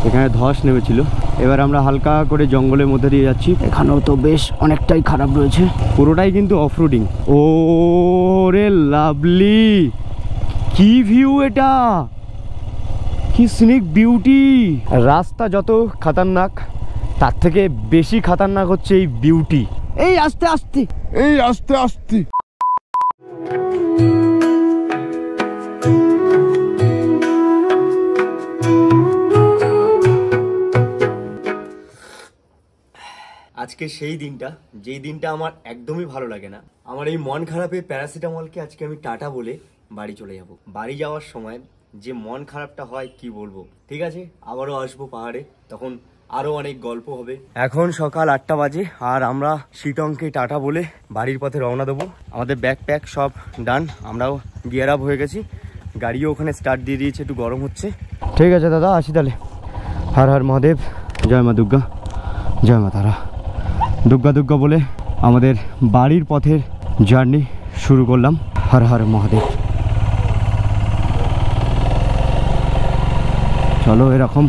এখানে ধস নেমেছিল। এবার আমরা হালকা করে জঙ্গলের মধ্যে দিয়ে যাচ্ছি। এখানেও তো বেশ অনেকটাই খারাপ রয়েছে, পুরোটাই কিন্তু অফরোডিং। ও রে লাভলি, কি ভিউ এটা, কি সিনিক বিউটি। রাস্তা যত খতরনাক তার থেকে বেশি খতরনাক হচ্ছে এই বিউটি। এই আস্তে আস্তে, এই আস্তে আস্তে। আজকে সেই দিনটা, যেই দিনটা আমার একদমই ভালো লাগে না। আমার এই মন খারাপে প্যারাসিটামলকে আজকে আমি টাটা বলে বাড়ি চলে যাব। বাড়ি যাওয়ার সময় যে মন খারাপটা হয় কি বলবো। ঠিক আছে, আবারও আসবো পাহাড়ে, তখন আরো অনেক গল্প হবে। এখন সকাল 8টা বাজে আর আমরা শিটংকে টাটা বলে বাড়ির পথে রওনা দেবো। আমাদের ব্যাগ প্যাক সব ডান, আমরাও গিয়ার আপ হয়ে গেছি। গাড়িও ওখানে স্টার্ট দিয়ে দিয়েছে, একটু গরম হচ্ছে। ঠিক আছে দাদা, আসি তাহলে। হর হর মহাদেব, জয় মা দুর্গা, জয় মা তারা। দুর্গা দুর্গা বলে আমাদের বাড়ির পথের জার্নি শুরু করলাম। হর হর মহাদেব। চলো, এরকম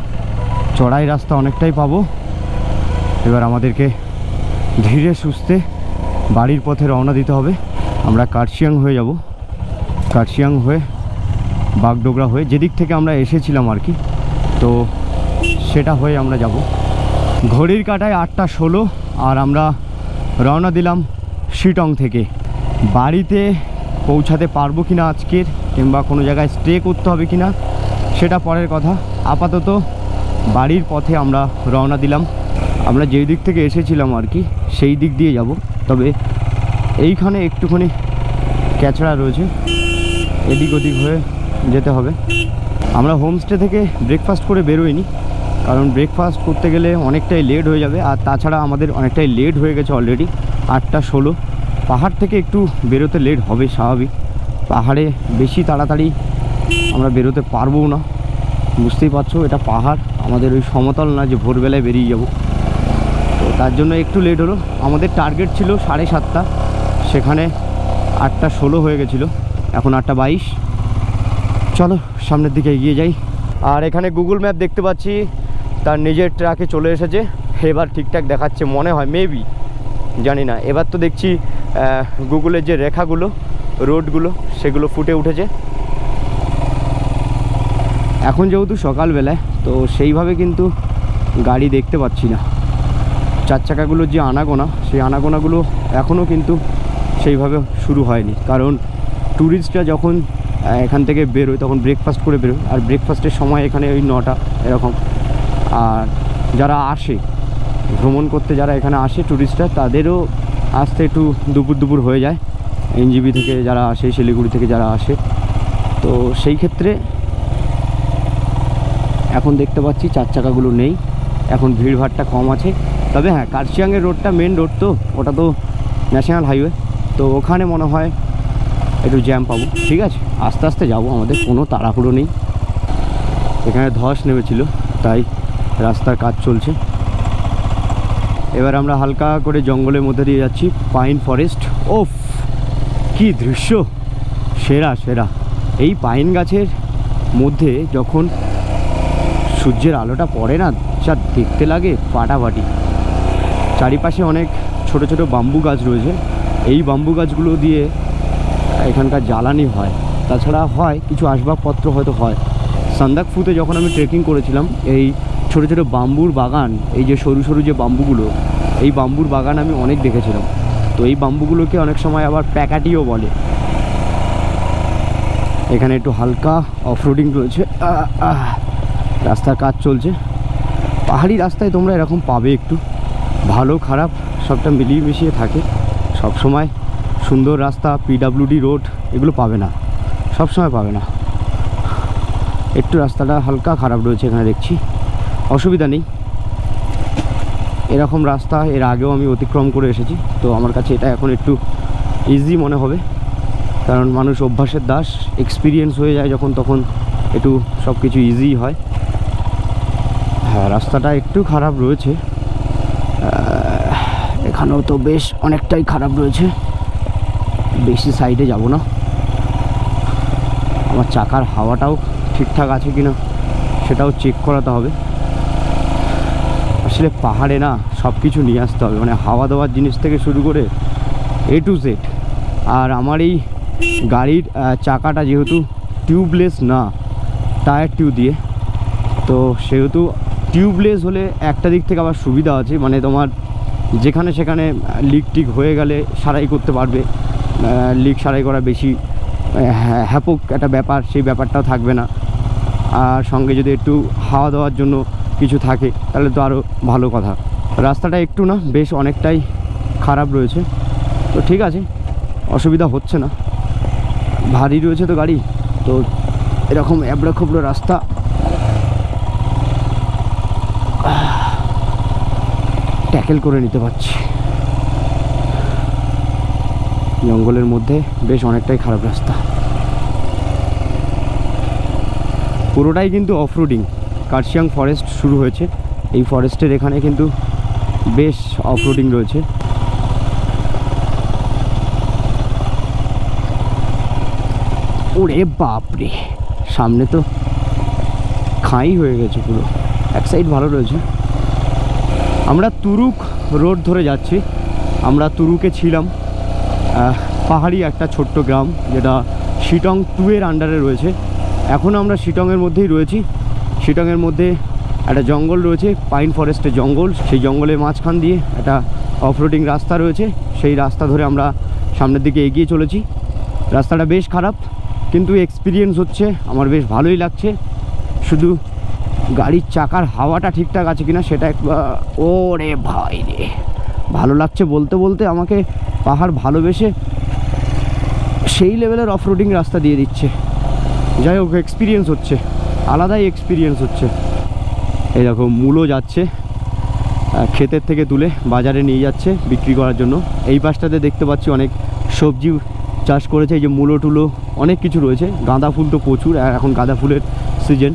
চড়াই রাস্তা অনেকটাই পাবো। এবার আমাদেরকে ধীরে সুস্থে বাড়ির পথে রওনা দিতে হবে। আমরা কার্শিয়াং হয়ে যাব, কার্শিয়াং হয়ে বাগডোগরা হয়ে, যেদিক থেকে আমরা এসেছিলাম আর কি, তো সেটা হয়ে আমরা যাব। ঘড়ির কাঁটায় 8টা 16 আর আমরা রওনা দিলাম শিটং থেকে। বাড়িতে পৌঁছাতে পারবো কিনা আজকের, কিংবা কোনো জায়গায় স্টে করতে হবে কিনা সেটা পরের কথা। আপাতত বাড়ির পথে আমরা রওনা দিলাম। আমরা যেই দিক থেকে এসেছিলাম আর কি সেই দিক দিয়ে যাব, তবে এইখানে একটুখানি ক্যাচড়া রয়েছে, এদিক ওদিক হয়ে যেতে হবে। আমরা হোমস্টে থেকে ব্রেকফাস্ট করে বেরোইনি, কারণ ব্রেকফাস্ট করতে গেলে অনেকটাই লেট হয়ে যাবে। আর তাছাড়া আমাদের অনেকটাই লেট হয়ে গেছে অলরেডি, 8টা 16। পাহাড় থেকে একটু বেরোতে লেট হবে স্বাভাবিক। পাহাড়ে বেশি তাড়াতাড়ি আমরা বেরোতে পারবো না, বুঝতেই পারছো এটা পাহাড়, আমাদের ওই সমতল না যে ভোরবেলায় বেরিয়ে যাব। তো তার জন্য একটু লেট হলো। আমাদের টার্গেট ছিল 7:30, সেখানে 8টা 16 হয়ে গেছিলো, এখন 8টা 22। চলো সামনের দিকে এগিয়ে যাই। আর এখানে গুগল ম্যাপ দেখতে পাচ্ছি তার নিজের ট্র্যাকে চলে এসেছে। এবার ঠিকঠাক দেখাচ্ছে মনে হয়, মেবি, জানি না। এবার তো দেখছি গুগলের যে রেখাগুলো, রোডগুলো, সেগুলো ফুটে উঠেছে। এখন যেহেতু সকালবেলায়, তো সেইভাবে কিন্তু গাড়ি দেখতে পাচ্ছি না। 4 চাকাগুলোর যে আনাগোনা, সেই আনাগোনাগুলো এখনও কিন্তু সেইভাবে শুরু হয়নি। কারণ ট্যুরিস্টরা যখন এখান থেকে বেরোয় তখন ব্রেকফাস্ট করে বেরোয়, আর ব্রেকফাস্টের সময় এখানে ওই 9টা এরকম। আর যারা আসে ভ্রমণ করতে, যারা এখানে আসে ট্যুরিস্টরা, তাদেরও আসতে একটু দুপুর হয়ে যায়। এনজিবি থেকে যারা আসে, শিলিগুড়ি থেকে যারা আসে, তো সেই ক্ষেত্রে এখন দেখতে পাচ্ছি 4 চাকাগুলো নেই, এখন ভিড়ভাড়টা কম আছে। তবে হ্যাঁ, কার্শিয়াংয়ের রোডটা মেন রোড, তো ওটা তো ন্যাশনাল হাইওয়ে, তো ওখানে মনে হয় একটু জ্যাম পাবো। ঠিক আছে, আস্তে আস্তে যাবো, আমাদের কোনো তাড়াহুড়ো নেই। এখানে ধস নেমেছিল, তাই রাস্তার কাজ চলছে। এবার আমরা হালকা করে জঙ্গলের মধ্যে দিয়ে যাচ্ছি, পাইন ফরেস্ট। ওফ, কি দৃশ্য, সেরা সেরা। এই পাইন গাছের মধ্যে যখন সূর্যের আলোটা পড়ে না, যা দেখতে লাগে ফাটাফাটি। চারিপাশে অনেক ছোট ছোট বাম্বু গাছ রয়েছে, এই বাম্বু গাছগুলো দিয়ে এখানকার জ্বালানি হয়, তাছাড়া হয় কিছু আসবাবপত্র হয়তো হয়। সান্দাকফুতে যখন আমি ট্রেকিং করেছিলাম, এই ছোট ছোট বাম্বুর বাগান, এই যে সরু সরু যে বাম্বুগুলো, এই বাম্বুর বাগান আমি অনেক দেখেছিলাম। তো এই বাম্বুগুলোকে অনেক সময় আবার প্যাকাটিও বলে। এখানে একটু হালকা অফরোডিং রয়েছে, রাস্তার কাজ চলছে। পাহাড়ি রাস্তায় তোমরা এরকম পাবে, একটু ভালো খারাপ সবটা মিলিয়ে মিশিয়ে থাকে। সব সময় সুন্দর রাস্তা, পিডাব্লিউডি রোড, এগুলো পাবে না, সব সময় পাবে না। একটু রাস্তাটা হালকা খারাপ রয়েছে এখানে দেখছি, অসুবিধা নেই। এরকম রাস্তা এর আগেও আমি অতিক্রম করে এসেছি, তো আমার কাছে এটা এখন একটু ইজি মনে হবে, কারণ মানুষ অভ্যাসের দাস, এক্সপিরিয়েন্স হয়ে যায় যখন, তখন একটু সব কিছু ইজি হয়। হ্যাঁ, রাস্তাটা একটু খারাপ রয়েছে, এখানেও তো বেশ অনেকটাই খারাপ রয়েছে। বেশি সাইডে যাব না, আমার চাকার হাওয়াটাও ঠিকঠাক আছে কিনা সেটাও চেক করাতে হবে। আসলে পাহাড়ে না সব কিছু নিয়ে আসতে হবে, মানে হাওয়া দেওয়ার জিনিস থেকে শুরু করে A to Z। আর আমার এই গাড়ির চাকাটা যেহেতু টিউবলেস না, টায়ার টিউব দিয়ে, তো সেহেতু টিউবলেস হলে একটা দিক থেকে আবার সুবিধা আছে, মানে তোমার যেখানে সেখানে লিক টিক হয়ে গেলে সারাই করতে পারবে। লিক সারাই করা বেশি হ্যাপক একটা ব্যাপার, সেই ব্যাপারটাও থাকবে না। আর সঙ্গে যদি একটু হাওয়া দেওয়ার জন্য কিছু থাকে তাহলে তো আরও ভালো কথা। রাস্তাটা একটু না বেশ অনেকটাই খারাপ রয়েছে, তো ঠিক আছে, অসুবিধা হচ্ছে না। ভারী রয়েছে তো গাড়ি, তো এরকম এবড়ো খবড়ো রাস্তা ট্যাকেল করে নিতে পারছি। জঙ্গলের মধ্যে বেশ অনেকটাই খারাপ রাস্তা, পুরোটাই কিন্তু অফরোডিং। কার্শিয়াং ফরেস্ট শুরু হয়েছে, এই ফরেস্টের এখানে কিন্তু বেশ অফরোডিং রয়েছে। ওরে বাপরে, সামনে তো খাই হয়ে গেছে পুরো, এক সাইড ভালো রয়েছে। আমরা তুরুক রোড ধরে যাচ্ছি। আমরা তুরুকে ছিলাম, পাহাড়ি একটা ছোট্ট গ্রাম যেটা শিটং 2 এর আন্ডারে রয়েছে। এখন আমরা শিটংয়ের মধ্যেই রয়েছি। শিটংয়ের মধ্যে একটা জঙ্গল রয়েছে, পাইন ফরেস্টের জঙ্গল। সেই জঙ্গলের মাঝখান দিয়ে একটা অফরোডিং রাস্তা রয়েছে, সেই রাস্তা ধরে আমরা সামনের দিকে এগিয়ে চলেছি। রাস্তাটা বেশ খারাপ, কিন্তু এক্সপিরিয়েন্স হচ্ছে, আমার বেশ ভালোই লাগছে। শুধু গাড়ির চাকার হাওয়াটা ঠিকঠাক আছে কিনা সেটা একবার, ওরে ভাই রে, ভালো লাগছে বলতে বলতে আমাকে পাহাড় ভালোবেসে সেই লেভেলের অফরোডিং রাস্তা দিয়ে দিচ্ছে। যাই হোক, এক্সপিরিয়েন্স হচ্ছে, আলাদাই এক্সপিরিয়েন্স হচ্ছে। এই দেখো মূলো যাচ্ছে, ক্ষেতের থেকে তুলে বাজারে নিয়ে যাচ্ছে বিক্রি করার জন্য। এই পাশটাতে দেখতে পাচ্ছি অনেক সবজি চাষ করেছে, এই যে মূলো টুলো অনেক কিছু রয়েছে। গাঁদা ফুল তো প্রচুর, আর এখন গাঁদা ফুলের সিজন।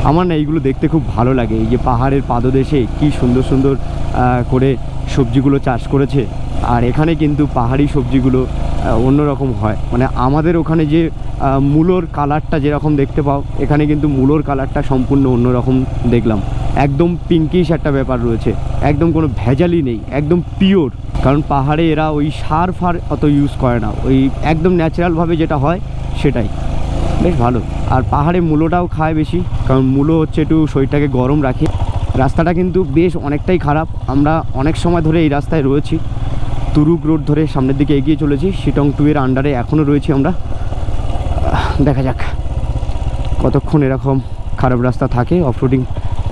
আমার না এইগুলো দেখতে খুব ভালো লাগে, এই যে পাহাড়ের পাদদেশে কি সুন্দর সুন্দর করে সবজিগুলো চাষ করেছে। আর এখানে কিন্তু পাহাড়ি সবজিগুলো অন্যরকম হয়, মানে আমাদের ওখানে যে মূলোর কালারটা যেরকম দেখতে পাও, এখানে কিন্তু মূলোর কালারটা সম্পূর্ণ অন্যরকম দেখলাম। একদম পিঙ্কিশ একটা ব্যাপার রয়েছে, একদম কোনো ভেজালই নেই, একদম পিওর। কারণ পাহাড়ে এরা ওই সার ফার অত ইউজ করে না, ওই একদম ন্যাচারালভাবে যেটা হয় সেটাই, বেশ ভালো। আর পাহাড়ে মূলোটাও খায় বেশি, কারণ মূলো হচ্ছে একটু শরীরটাকে গরম রাখে। রাস্তাটা কিন্তু বেশ অনেকটাই খারাপ। আমরা অনেক সময় ধরে এই রাস্তায় রয়েছি, তুরুক রোড ধরে সামনের দিকে এগিয়ে চলেছি। শিটং 2 এর আন্ডারে এখনও রয়েছি আমরা। দেখা যাক কতক্ষণ এরকম খারাপ রাস্তা থাকে। অফরোডিং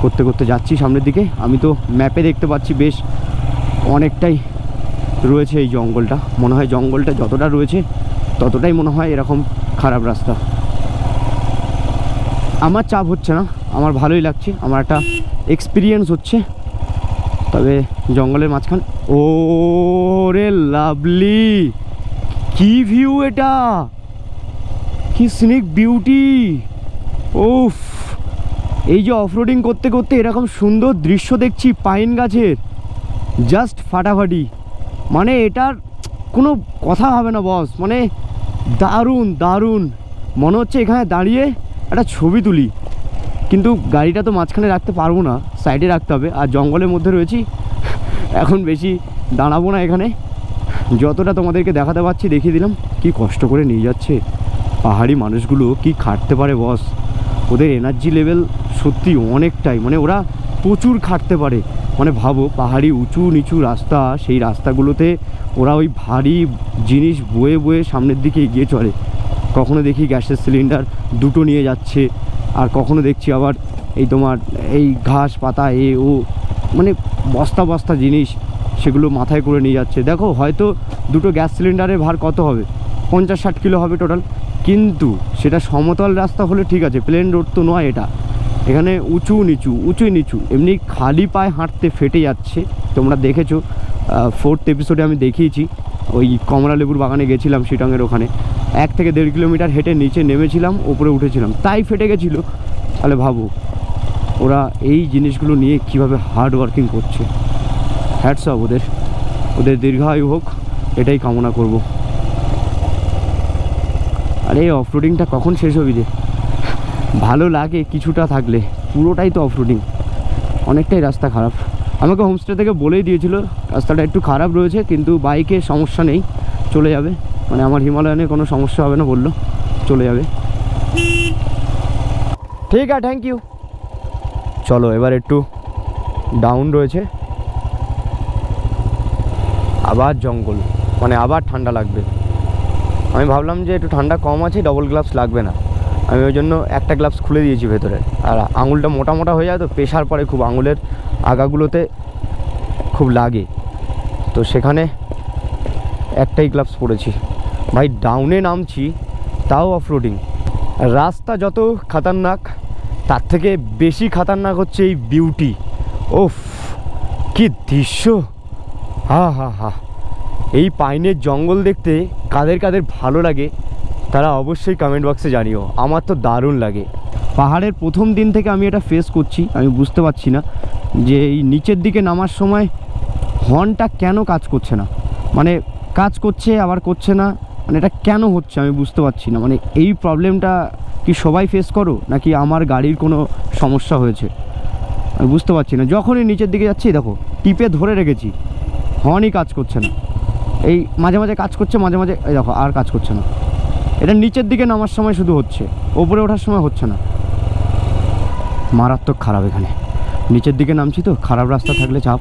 করতে করতে যাচ্ছি সামনের দিকে। আমি তো ম্যাপে দেখতে পাচ্ছি বেশ অনেকটাই রয়েছে এই জঙ্গলটা। মনে হয় জঙ্গলটা যতটা রয়েছে ততটাই মনে হয় এরকম খারাপ রাস্তা। আমার চাপ হচ্ছে না, আমার ভালোই লাগছে, আমার একটা এক্সপিরিয়েন্স হচ্ছে। তবে জঙ্গলের মাঝখান, ও রে লাভলি, কি ভিউ এটা, কি সিনিক বিউটি। ওফ, এই যে অফরোডিং করতে করতে এরকম সুন্দর দৃশ্য দেখছি পাইন গাছের, জাস্ট ফাটাফাটি। মানে এটার কোনো কথা হবে না বস, মানে দারুণ দারুণ। মনে হচ্ছে এখানে দাঁড়িয়ে একটা ছবি তুলি, কিন্তু গাড়িটা তো মাঝখানে রাখতে পারবো না, সাইডে রাখতে হবে। আর জঙ্গলের মধ্যে রয়েছি, এখন বেশি দাঁড়াবো না এখানে। যতটা তোমাদেরকে দেখাতে পারছি দেখিয়ে দিলাম। কি কষ্ট করে নিয়ে যাচ্ছে পাহাড়ি মানুষগুলো, কি খাটতে পারে বস। ওদের এনার্জি লেভেল সত্যি অনেকটাই, মানে ওরা প্রচুর খাটতে পারে। মানে ভাবো, পাহাড়ি উঁচু নিচু রাস্তা, সেই রাস্তাগুলোতে ওরা ওই ভারী জিনিস বয়ে বয়ে সামনের দিকে এগিয়ে চলে। কখনো দেখি গ্যাসের সিলিন্ডার দুটো নিয়ে যাচ্ছে, আর কখনো দেখছি আবার এই তোমার এই ঘাস পাতা ও, মানে বস্তা বস্তা জিনিস সেগুলো মাথায় করে নিয়ে যাচ্ছে। দেখো হয়তো দুটো গ্যাস সিলিন্ডারের ভার কত হবে, 50-60 কিলো হবে টোটাল। কিন্তু সেটা সমতল রাস্তা হলে ঠিক আছে, প্লেন রোড তো নয় এটা। এখানে উঁচু নিচু উঁচু নিচু, এমনি খালি পায়ে হাঁটতে ফেটে যাচ্ছে। তোমরা দেখেছো 4th এপিসোডে আমি দেখিয়েছি, ওই কমলা লেবুর বাগানে গেছিলাম শিটংয়ের ওখানে, 1 থেকে 1.5 কিলোমিটার হেঁটে নিচে নেমেছিলাম, ওপরে উঠেছিলাম, তাই ফেটে গেছিলো। তাহলে ভাবো ওরা এই জিনিসগুলো নিয়ে কিভাবে হার্ড ওয়ার্কিং করছে। হ্যাটস অফ ওদের দীর্ঘায়ু হোক, এটাই কামনা করব। আরে অফরোডিংটা কখন শেষ হবি রে? ভালো লাগে কিছুটা থাকলে, পুরোটাই তো অফরোডিং। অনেকটাই রাস্তা খারাপ। আমাকে হোমস্টে থেকে বলেই দিয়েছিল রাস্তাটা একটু খারাপ রয়েছে, কিন্তু বাইকে সমস্যা নেই, চলে যাবে, মানে আমার হিমালয়ানে কোনো সমস্যা হবে না বললো, চলে যাবে। ঠিক আছে, থ্যাংক ইউ। চলো এবার একটু ডাউন রয়েছে, আবার জঙ্গল, মানে আবার ঠান্ডা লাগবে। আমি ভাবলাম যে একটু ঠান্ডা কম আছে, ডবল গ্লাভস লাগবে না, আমি ওই জন্য একটা গ্লাভস খুলে দিয়েছি ভেতরে। আর আঙুলটা মোটা মোটা হয়ে যায় তো, প্রেশার পড়ে খুব আঙুলের আগাগুলোতে, খুব লাগে, তো সেখানে একটাই গ্লাভস পরেছি। ভাই ডাউনে নামছি তাও অফরোডিং, রাস্তা যত খাতারনাক তার থেকে বেশি খাতারনাক হচ্ছে এই বিউটি। ওফ কি দৃশ্য, হা হা হা। এই পাইনের জঙ্গল দেখতে কাদের কাদের ভালো লাগে তারা অবশ্যই কমেন্ট বক্সে জানিও। আমার তো দারুণ লাগে। পাহাড়ের প্রথম দিন থেকে আমি এটা ফেস করছি, আমি বুঝতে পারছি না যে এই নিচের দিকে নামার সময় হর্নটা কেন কাজ করছে না, মানে কাজ করছে আবার করছে না, মানে এটা কেন হচ্ছে আমি বুঝতে পারছি না। মানে এই প্রবলেমটা কি সবাই ফেস করো নাকি আমার গাড়ির কোনো সমস্যা হয়েছে আমি বুঝতে পারছি না। যখনই নিচের দিকে যাচ্ছি দেখো টিপে ধরে রেখেছি, হর্নই কাজ করছে না, এই মাঝে মাঝে কাজ করছে, মাঝে মাঝে এই দেখো আর কাজ করছে না। এটা নিচের দিকে নামার সময় শুধু হচ্ছে, ওপরে ওঠার সময় হচ্ছে না। মারাত্মক খারাপ এখানে, নিচের দিকে নামছি তো, খারাপ রাস্তা থাকলে চাপ,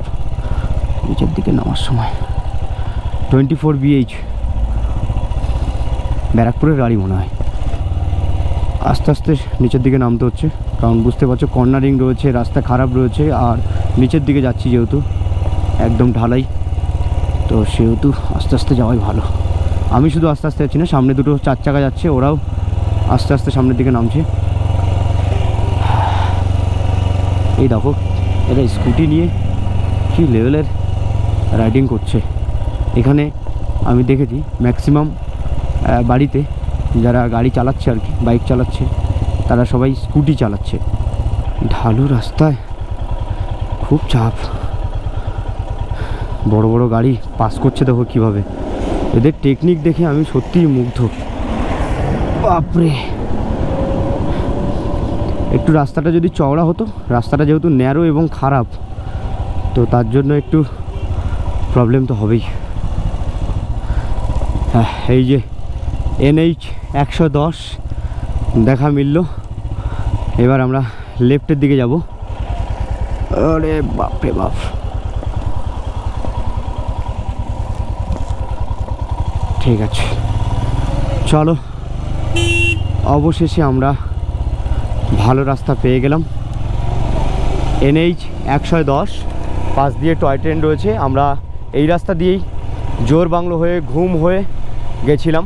নিচের দিকে নামার সময় 24 BH ব্যারাকপুরের গাড়ি মনে হয়। আস্তে আস্তে নিচের দিকে নামতে হচ্ছে, কারণ বুঝতে পারছো কর্নারিং রয়েছে, রাস্তা খারাপ রয়েছে, আর নিচের দিকে যাচ্ছি যেহেতু একদম ঢালাই, তো সেহেতু আস্তে আস্তে যাওয়াই ভালো। আমি শুধু আস্তে আস্তে যাচ্ছি না, সামনে দুটো 4 চাকা যাচ্ছে, ওরাও আস্তে আস্তে সামনের দিকে নামছে। এই দেখো এরা স্কুটি নিয়ে কী লেভেলের রাইডিং করছে। এখানে আমি দেখেছি ম্যাক্সিমাম বাড়িতে যারা গাড়ি চালাচ্ছে আর কি, বাইক চালাচ্ছে, তারা সবাই স্কুটি চালাচ্ছে। ঢালু রাস্তায় খুব চাপ, বড় বড় গাড়ি পাস করছে, দেখো কীভাবে, এদের টেকনিক দেখে আমি সত্যিই মুগ্ধ। বাপরে, একটু রাস্তাটা যদি চওড়া হতো, রাস্তাটা যেহেতু ন্যারো এবং খারাপ, তো তার জন্য একটু প্রবলেম তো হবেই। হ্যাঁ, এই যে NH 110 দেখা মিলল। এবার আমরা লেফটের দিকে যাব। আরে বাপরে বাপ, ঠিক আছে চলো, অবশেষে আমরা ভালো রাস্তা পেয়ে গেলাম। NH 110 পাশ দিয়ে টয় ট্রেন রয়েছে, আমরা এই রাস্তা দিয়েই জোর বাংলো হয়ে ঘুম হয়ে গেছিলাম।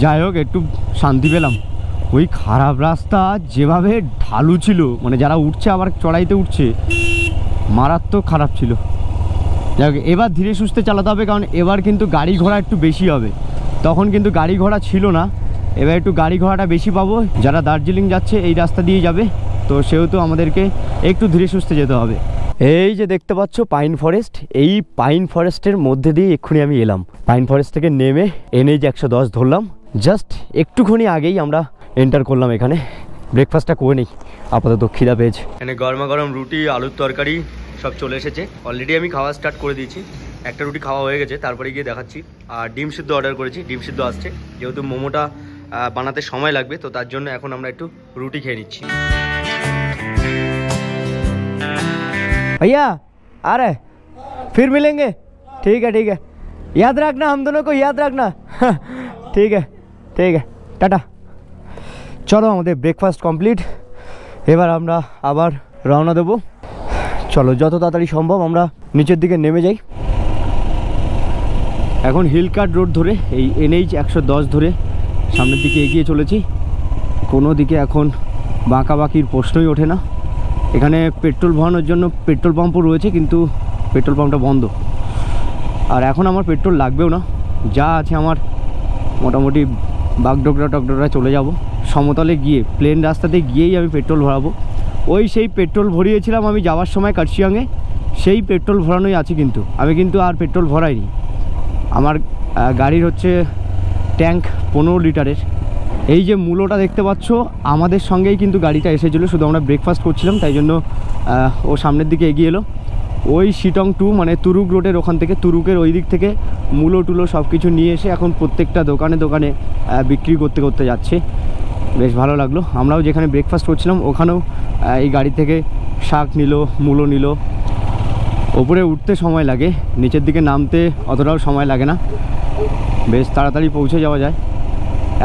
যাই হোক একটু শান্তি পেলাম। ওই খারাপ রাস্তা যেভাবে ঢালু ছিল, মানে যারা উঠছে আবার চড়াইতে উঠছে, মারাত্মক খারাপ ছিল। যাই হোক এবার ধীরে সুস্থে চালাতে হবে, কারণ এবার কিন্তু গাড়ি ঘোড়া একটু বেশি হবে। তখন কিন্তু গাড়ি ঘোড়া ছিল না, এবার একটু গাড়ি ঘোড়াটা বেশি পাবো। যারা দার্জিলিং যাচ্ছে এই রাস্তা দিয়ে যাবে, তো সেহেতু আমাদেরকে একটু ধীরে সুস্থে যেতে হবে। এই যে দেখতে পাচ্ছ পাইন ফরেস্ট, এই পাইন ফরেস্টের মধ্যে দিয়ে এক্ষুনি আমি এলাম। পাইন ফরেস্ট থেকে নেমে NH 110 ধরলাম। জাস্ট একটুখানি আগেই আমরা এন্টার করলাম এখানে। ব্রেকফাস্টটা করে নিই, আপাতত খিদা পেয়েছে। এখানে গরমা গরম রুটি, আলুর তরকারি সব চলে এসেছে। অলরেডি আমি খাওয়া স্টার্ট করে দিয়েছি, একটা রুটি খাওয়া হয়ে গেছে, তারপরে গিয়ে দেখাচ্ছি। আর ডিম সিদ্ধ অর্ডার করেছি, ডিম সিদ্ধ আসছে। যেহেতু মোমোটা বানাতে সময় লাগবে, তো তার জন্য এখন আমরা একটু রুটি খেয়ে নিচ্ছি। भैया आ रहे, फिर मिलेंगे, ठीक है, याद रखना, हम दोनों को याद रखना। ठीक है टाटा। चलो আমাদের ব্রেকফাস্ট কমপ্লিট, এবার আমরা আবার রওনা দেব। চলো যত তাড়াতাড়ি সম্ভব আমরা নিচের দিকে নেমে যাই। এখন হিল কাট রোড ধরে এই NH 110 ধরে সামনের দিকে এগিয়ে চলেছি। কোনো দিকে এখন বাঁকাবাঁকির প্রশ্নই ওঠে না। এখানে পেট্রোল ভরানোর জন্য পেট্রোল পাম্পও রয়েছে, কিন্তু পেট্রোল পাম্পটা বন্ধ। আর এখন আমার পেট্রোল লাগবেও না, যা আছে আমার মোটামুটি বাগডোগরা টগডোগরা চলে যাব। সমতলে গিয়ে প্লেন রাস্তাতে গিয়েই আমি পেট্রোল ভরাবো। ওই সেই পেট্রোল ভরিয়েছিলাম আমি যাওয়ার সময় কার্শিয়াংয়ে, সেই পেট্রোল ভরানোই আছে, কিন্তু আমি কিন্তু আর পেট্রোল ভরাইনি। আমার গাড়ির হচ্ছে ট্যাঙ্ক 15 লিটারের। এই যে মূলোটা দেখতে পাচ্ছ, আমাদের সঙ্গেই কিন্তু গাড়িটা এসেছিলো, শুধু আমরা ব্রেকফাস্ট করছিলাম, তাই জন্য ও সামনের দিকে এগিয়ে এলো। ওই শিটং টু মানে তুরুক রোডের ওখান থেকে, তুরুকের ওই দিক থেকে মূলো টুলো সব কিছু নিয়ে এসে এখন প্রত্যেকটা দোকানে দোকানে বিক্রি করতে করতে যাচ্ছে। বেশ ভালো লাগলো। আমরাও যেখানে ব্রেকফাস্ট করছিলাম ওখানেও এই গাড়ি থেকে শাক নিল, মূলো নিল। ওপরে উঠতে সময় লাগে, নিচের দিকে নামতে অতটাও সময় লাগে না, বেশ তাড়াতাড়ি পৌঁছে যাওয়া যায়।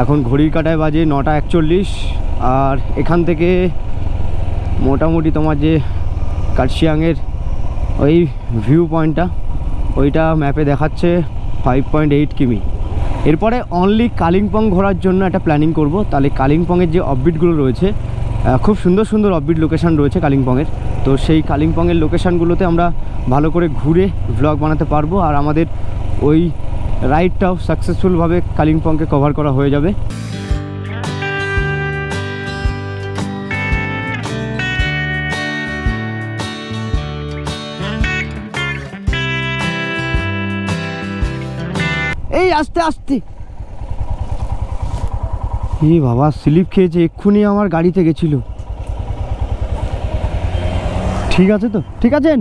এখন ঘড়ির কাঁটায় বাজে 9:41। আর এখান থেকে মোটামুটি তোমার যে কার্শিয়াংয়ের ওই ভিউ পয়েন্টটা ওইটা ম্যাপে দেখাচ্ছে 5.8 কিমি। এরপরে অনলি কালিম্পং ঘোরার জন্য একটা প্ল্যানিং করব। তাহলে কালিম্পংয়ের যে অফবিটগুলো রয়েছে, খুব সুন্দর সুন্দর অফবিট লোকেশান রয়েছে কালিম্পংয়ের, তো সেই কালিম্পংয়ের লোকেশানগুলোতে আমরা ভালো করে ঘুরে ভ্লগ বানাতে পারবো। আর আমাদের ওই রাইডটাও সাকসেসফুলভাবে কালিম্পংকে কভার করা হয়ে যাবে। এই আস্তে আস্তে, এই বাবা স্লিপ খেয়েছে, এক্ষুনি আমার গাড়িতে গেছিল। ঠিক আছে তো? ঠিক আছেন?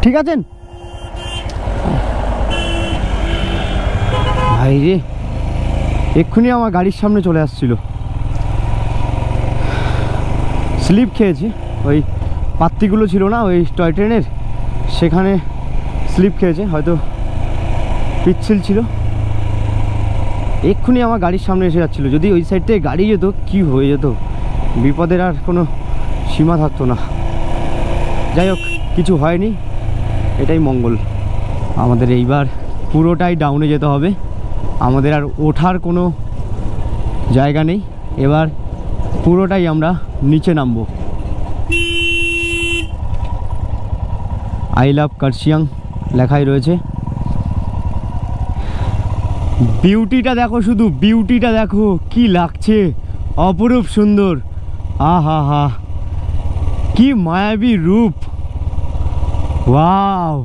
ঠিক আছেন ভাই রে, এক্ষুনি আমার গাড়ির সামনে চলে আসছিল। স্লিপ খেয়েছে, ওই পাত্তিগুলো ছিল না ওই টয় ট্রেনের, সেখানে স্লিপ খেয়েছে, হয়তো পিচ্ছিল ছিল। এক্ষুনি আমার গাড়ির সামনে এসে যাচ্ছিলো। যদি ওই সাইড থেকে গাড়ি যেত কি হয়ে যেত, বিপদের আর কোনো সীমা থাকতো না। যাই হোক, কিছু হয়নি, এটাই মঙ্গল। আমাদের এইবার পুরোটাই ডাউনে যেতে হবে, আমাদের আর ওঠার কোনো জায়গা নেই। এবার পুরোটাই আমরা নিচে নামবো। আই লাভ কার্শিয়াং লেখাই রয়েছে। বিউটিটা দেখো, শুধু বিউটিটা দেখো, কি লাগছে, অপরূপ সুন্দর। আহা হা, কি মায়াবী রূপ, ওয়াও,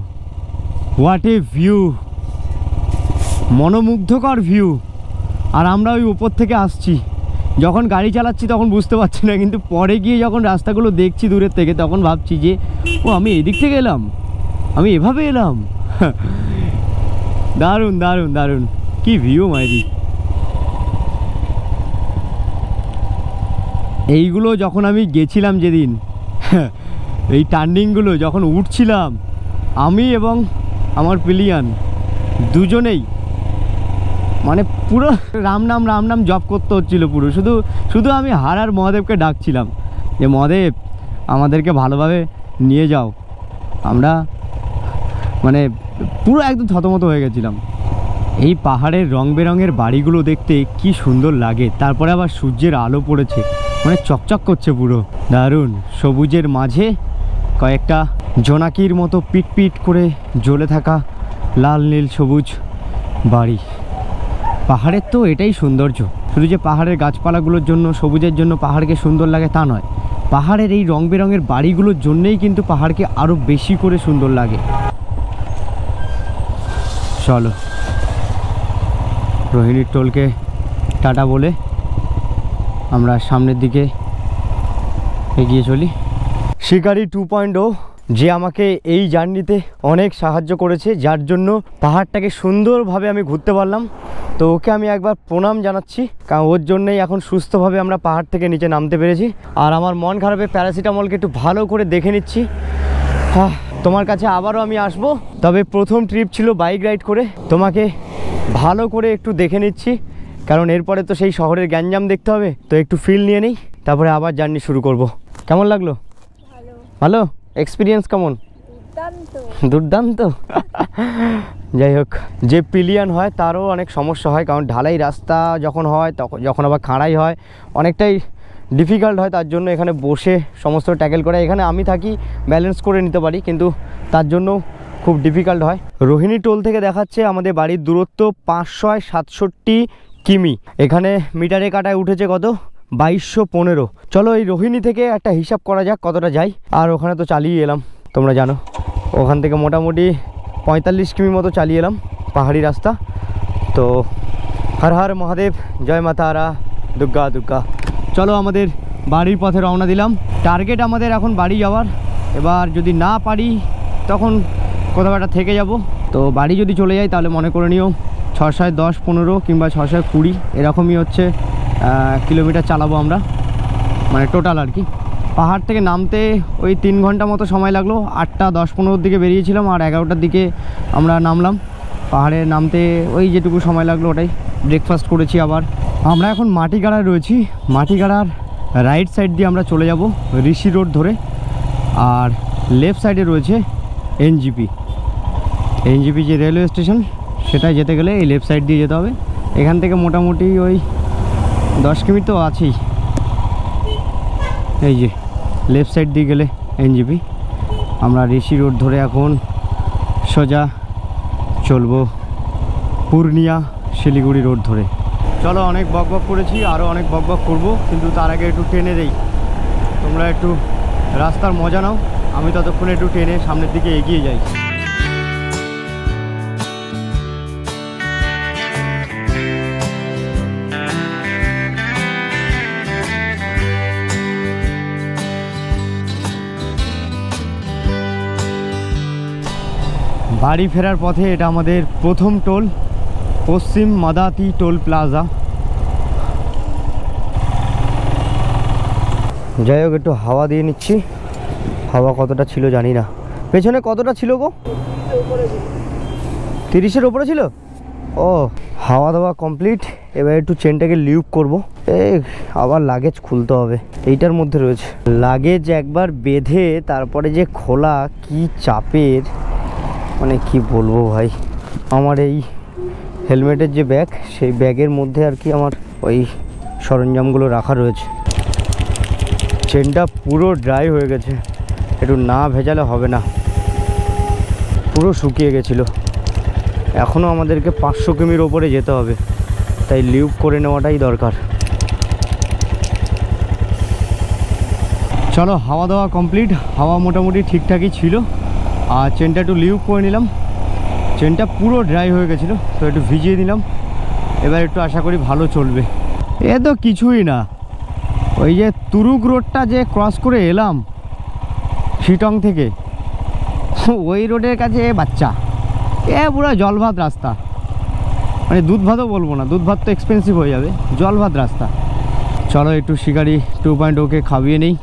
হোয়াট এ ভিউ, মনোমুগ্ধকর ভিউ। আর আমরা ওই উপর থেকে আসছি, যখন গাড়ি চালাচ্ছি তখন বুঝতে পারছি না, কিন্তু পরে গিয়ে যখন রাস্তাগুলো দেখছি দূরের থেকে তখন ভাবছি যে ও আমি এদিক থেকে এলাম, আমি এভাবে এলাম। দারুণ দারুণ দারুণ, কি ভিউ মাইরি। এইগুলো যখন আমি গেছিলাম যেদিন, এই টার্নিংগুলো যখন উঠছিলাম, আমি এবং আমার পিলিয়ান দুজনেই মানে পুরো রাম নাম জপ করতে হচ্ছিল পুরো। শুধু আমি হারার মহাদেবকে ডাকছিলাম যে মহাদেব আমাদেরকে ভালোভাবে নিয়ে যাও। আমরা মানে পুরো একদম থতমত হয়ে গেছিলাম। এই পাহাড়ের রং বেরঙের বাড়িগুলো দেখতে কি সুন্দর লাগে, তারপরে আবার সূর্যের আলো পড়েছে, মানে চকচক করছে পুরো, দারুণ। সবুজের মাঝে কয়েকটা জোনাকির মতো পিট করে জ্বলে থাকা লাল নীল সবুজ বাড়ি। পাহাড়ের তো এটাই সৌন্দর্য। শুধু যে পাহাড়ের গাছপালাগুলোর জন্য, সবুজের জন্য পাহাড়কে সুন্দর লাগে তা নয়, পাহাড়ের এই রং বেরঙের বাড়িগুলোর জন্যেই কিন্তু পাহাড়কে আরও বেশি করে সুন্দর লাগে। চলো রোহিণীর টোলকে টাটা বলে আমরা সামনের দিকে এগিয়ে চলি। শিকারি 2.0 যে আমাকে এই জার্নিতে অনেক সাহায্য করেছে, যার জন্য পাহাড়টাকে সুন্দরভাবে আমি ঘুরতে পারলাম, তো ওকে আমি একবার প্রণাম জানাচ্ছি, কারণ ওর জন্যই এখন সুস্থভাবে আমরা পাহাড় থেকে নিচে নামতে পেরেছি। আর আমার মন খারাপে প্যারাসিটামলকে একটু ভালো করে দেখে নিচ্ছি। তোমার কাছে আবারও আমি আসবো, তবে প্রথম ট্রিপ ছিল বাইক রাইড করে, তোমাকে ভালো করে একটু দেখে নিচ্ছি, কারণ এরপরে তো সেই শহরের গ্যাঞ্জাম দেখতে হবে, তো একটু ফিল নিয়ে নিই, তারপরে আবার জার্নি শুরু করব। কেমন লাগলো? ভালো এক্সপিরিয়েন্স কেমন? দুর্দান্ত। যাই হোক, যে পিলিয়ান হয় তারও অনেক সমস্যা হয়, কারণ ঢালাই রাস্তা যখন হয় যখন আবার খাড়াই হয় অনেকটাই ডিফিকাল্ট হয়, তার জন্য এখানে বসে সমস্ত ট্যাকেল করে। এখানে আমি থাকি, ব্যালেন্স করে নিতে পারি, কিন্তু তার জন্য খুব ডিফিকাল্ট হয়। রোহিণী টোল থেকে দেখাচ্ছে আমাদের বাড়ির দূরত্ব 567 কিমি। এখানে মিটারে কাটায় উঠেছে কত? 2215। চলো এই রোহিণী থেকে একটা হিসাব করা যাক কতটা যাই। আর ওখানে তো চালিয়ে এলাম, তোমরা জানো, ওখান থেকে মোটামুটি 45 কিমি মতো চালিয়ে এলাম পাহাড়ি রাস্তা। তো হর হর মহাদেব, জয় মাতারা, দুর্গা দুর্গা। চলো আমাদের বাড়ির পথে রওনা দিলাম। টার্গেট আমাদের এখন বাড়ি যাওয়ার। এবার যদি না পারি তখন কোথাও একটা থেকে যাব। তো বাড়ি যদি চলে যাই তাহলে মনে করে নিও 6, 10, 15 কিংবা 6, 20 এরকমই হচ্ছে কিলোমিটার চালাবো আমরা, মানে টোটাল আর কি। পাহাড় থেকে নামতে ওই 3 ঘন্টা মতো সময় লাগলো। 8টা 10, 15 দিকে বেরিয়েছিলাম আর 11টার দিকে আমরা নামলাম। পাহাড়ে নামতে ওই যেটুকু সময় লাগলো ওটাই। ব্রেকফাস্ট করেছি। আবার আমরা এখন মাটিগাড়ায় রয়েছি। মাটিগাড়ার রাইট সাইড দিয়ে আমরা চলে যাব ঋষি রোড ধরে, আর লেফট সাইডে রয়েছে এনজিপি যে রেলওয়ে স্টেশন, সেটাই যেতে গেলে এই লেফট সাইড দিয়ে যেতে হবে। এখান থেকে মোটামুটি ওই 10 কিমি তো আছেই। এই যে লেফট সাইড দিয়ে গেলে এনজিপি। আমরা ঋষি রোড ধরে এখন সোজা চলবো পূর্ণিয়া শিলিগুড়ি রোড ধরে। চলো, অনেক বকবক করেছি, আরও অনেক বকবক করব, কিন্তু তার আগে একটু ট্রেনে দেই। তোমরা একটু রাস্তার মজা নাও, আমি ততক্ষণে একটু ট্রেনে সামনের দিকে এগিয়ে যাই। বাড়ি ফেরার পথে এটা আমাদের প্রথম টোল, পশ্চিম মাদাতি টোল প্লাজা। যাই হোক, একটু হাওয়া দিয়ে নিচ্ছি। হাওয়া কতটা ছিল জানি না। পেছনে কতটা ছিল গো? 30-এর ওপরে ছিল। ও, হাওয়া দাওয়া কমপ্লিট। এবার একটু চেনটাকে লিউপ করব। আবার লাগেজ খুলতে হবে, এইটার মধ্যে রয়েছে লাগেজ। একবার বেঁধে তারপরে যে খোলা, কি চাপের, মানে কি বলবো ভাই। আমার এই হেলমেটের যে ব্যাগ, সেই ব্যাগের মধ্যে আর কি আমার ওই সরঞ্জামগুলো রাখা রয়েছে। চেনটা পুরো ড্রাই হয়ে গেছে, একটু না ভেজালে হবে না। পুরো শুকিয়ে গেছিলো। এখনও আমাদেরকে 500 কিমির ওপরে যেতে হবে, তাই লিউপ করে নেওয়াটাই দরকার। চলো, হাওয়া দাওয়া কমপ্লিট। হাওয়া মোটামুটি ঠিকঠাকই ছিল, আর চেনটা একটু লিউপ করে নিলাম। চেনটা পুরো ড্রাই হয়ে গেছিলো, তো একটু ভিজিয়ে নিলাম। এবার একটু আশা করি ভালো চলবে। এ তো কিছুই না, ওই যে তুরুক রোডটা যে ক্রস করে এলাম শিটং থেকে, ওই রোডের কাছে বাচ্চা পুরো জলভাত রাস্তা। মানে দুধ ভাতও বলবো না, দুধ ভাত তো এক্সপেন্সিভ হয়ে যাবে, জলভাত রাস্তা। চলো, একটু শিকারি 2.0-কে খাবিয়ে নেই।